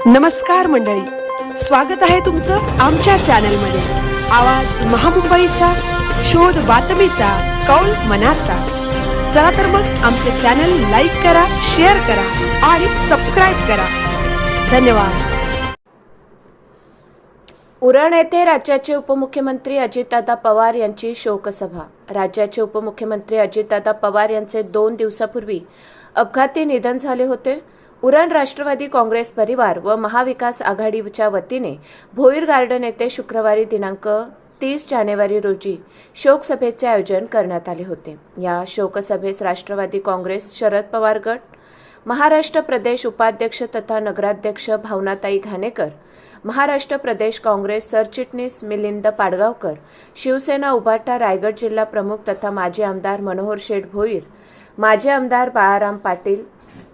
नमस्कार मंडळी, स्वागत आहे तुमचं आमच्या चॅनलमध्ये। आवाज महामुंबईचा, शोध बातमीचा, कौल मनाचा। चला तर मग आमचे चॅनल लाईक करा, शेअर करा आणि सबस्क्राइब करा। धन्यवाद। उरण येथे राज्याचे उपमुख्यमंत्री अजितदादा पवार यांची शोकसभा। राज्याचे उपमुख्यमंत्री अजितदादा पवार यांचे 2 दिवसापूर्वी अपघाती निधन झाले होते। उरण राष्ट्रवादी काँग्रेस परिवार व महाविकास आघाडीच्या वतीने भोईर गार्डन येथे शुक्रवारी दिनांक 30 जानेवारी रोजी शोकसभेचे आयोजन करण्यात आले होते। या शोकसभेस राष्ट्रवादी काँग्रेस शरद पवार गट, महाराष्ट्र प्रदेश उपाध्यक्ष तथा नगराध्यक्ष भावनाताई घाणेकर, महाराष्ट्र प्रदेश काँग्रेस सरचिटणीस मिलिंद पाडगावकर, शिवसेना उभाटा रायगड जिल्हा प्रमुख तथा माजी आमदार मनोहर शेठ भोईर, माजी आमदार बाळाराम पाटील,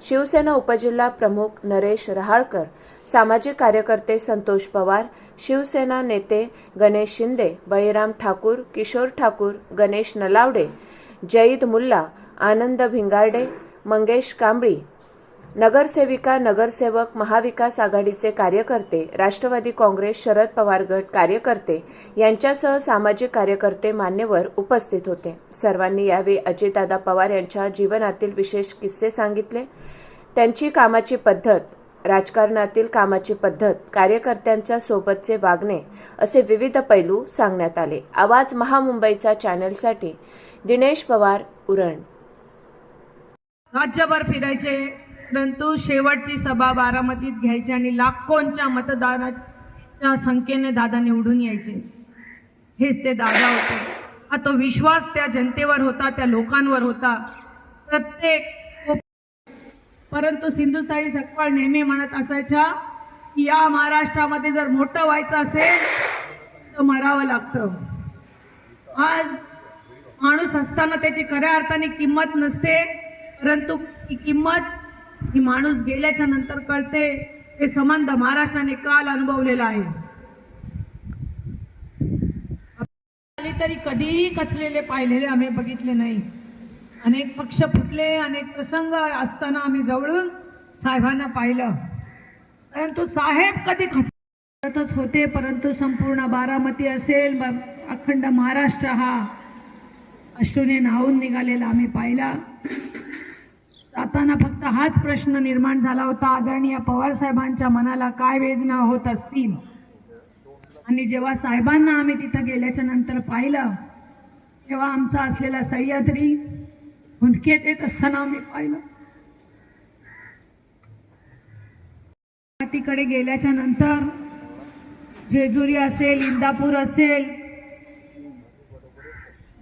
शिवसेना उपजिल्हा प्रमुख नरेश रहाळकर, सामाजिक कार्यकर्ते संतोष पवार, शिवसेना नेते गणेश शिंदे, बळीराम ठाकूर, किशोर ठाकूर, गणेश नलावडे, जईद मुल्ला, आनंद भिंगारडे, मंगेश कांबळी, नगरसेविका नगरसेवक, महाविकास आघाडीचे कार्यकर्ते, राष्ट्रवादी काँग्रेस शरद पवार गट कार्यकर्ते यांच्यासह सामाजिक कार्यकर्ते मान्यवर उपस्थित होते। सर्वांनी यावेळी अजितदादा पवार यांच्या जीवनातील विशेष किस्से सांगितले। त्यांची कामाची पद्धत, राजकारणातील कामाची पद्धत, कार्यकर्त्यांच्या सोबतचे वागणे असे विविध पैलू सांगण्यात आले। आवाज महामुंबईचा चॅनलसाठी दिनेश पवार, उरण। राज्यभर फिरायचे, परंतु शेवटची सभा बारामतीत घ्यायची आणि लाखोंच्या मतदानाच्या संख्येने दादा निवडून यायचे। हेच ते दादा होते। हा तो विश्वास त्या जनतेवर होता, त्या लोकांवर होता प्रत्येक। परंतु सिंधुताई सपकाळ नेहमी म्हणत असायच्या की या महाराष्ट्रामध्ये जर मोठं व्हायचं असेल तर मरावं लागतं। आज माणूस असताना त्याची खऱ्या अर्थाने किंमत नसते, परंतु ही किंमत ही माणूस गेल्याच्या नंतर कळते। हे संबंध महाराष्ट्राने काल अनुभवलेला आहे। तरी कधीही कचलेले पाहिलेले आम्ही बघितले नाही। अनेक पक्ष फुटले, अनेक प्रसंग असताना आम्ही जवळून साहेबांना पाहिलं, परंतु साहेब कधी खचतच होते। परंतु संपूर्ण बारामती असेल, अखंड महाराष्ट्र हा अश्रूने न्हाऊन निघालेला आम्ही पाहिला। जाताना फक्त हाच प्रश्न निर्माण झाला होता, आदरणीय पवार साहेबांच्या मनाला काय वेदना होत असतील। आणि जेव्हा साहेबांना आम्ही तिथं गेल्याच्या नंतर पाहिलं, तेव्हा आमचा असलेला सह्याद्री हुंदकेत येत असताना आम्ही पाहिलं। तिकडे गेल्याच्या नंतर जेजुरी असेल, इंदापूर असेल,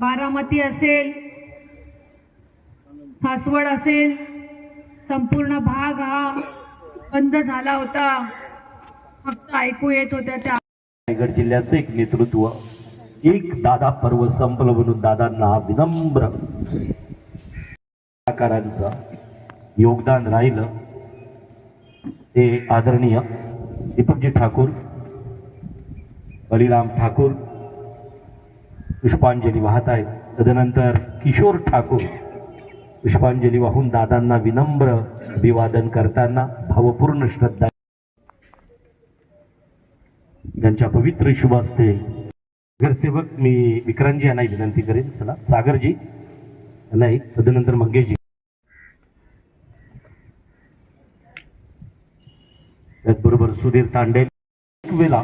बारामती असेल, सासवड असेल, संपूर्ण भाग हा बंद झाला होता। फक्त ऐकू येत होत्या त्या रायगड जिल्ह्याचं एक नेतृत्व, एक दादा पर्व संपलं म्हणून दादांना विनम्र आकारांचं योगदान राहिलं। ते आदरणीय दीपकजी ठाकूर, बळीराम ठाकूर पुष्पांजली वाहत आहेत। तदनंतर किशोर ठाकूर पुष्पांजली वाहून दादांना विनम्र अभिवादन करताना भावपूर्ण श्रद्धा त्यांच्या पवित्र शुभ हस्ते नगरसेवक मी विक्रांतजी यांना विनंती करेन। चला सागरजी नाही, तदनंतर मंगेशजी, त्याचबरोबर सुधीर तांडे। वेळेला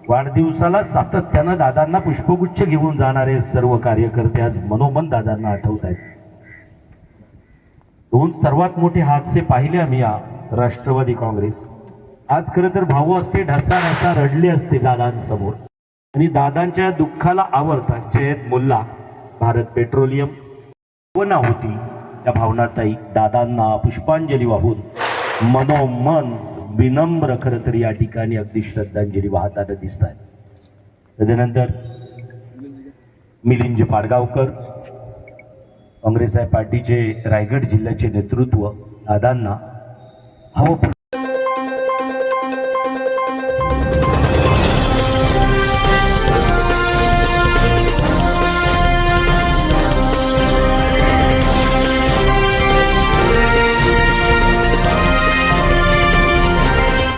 वाढदिवसाला सातत्यानं दादांना पुष्पगुच्छ घेऊन जाणारे सर्व कार्यकर्ते आज मनोमन दादांना आठवत आहेत। 2 सर्वात मोठे हादसे पाहिले आम्ही या राष्ट्रवादी काँग्रेस। आज खरं तर भाऊ असते ढसा ढसा रडले असते दादांसमोर, आणि दादांच्या दुःखाला आवरतात जयद मुल्ला, भारत पेट्रोलियम भावना होती त्या भावनाताई दादांना पुष्पांजली वाहून मनोमन विनम्र खरं तर या ठिकाणी अगदी श्रद्धांजली वाहताना दिसत आहे। तदनंतर मिलिंद पाडगावकर, काँग्रेस पार्टीचे रायगड जिल्ह्याचे नेतृत्व, दादांना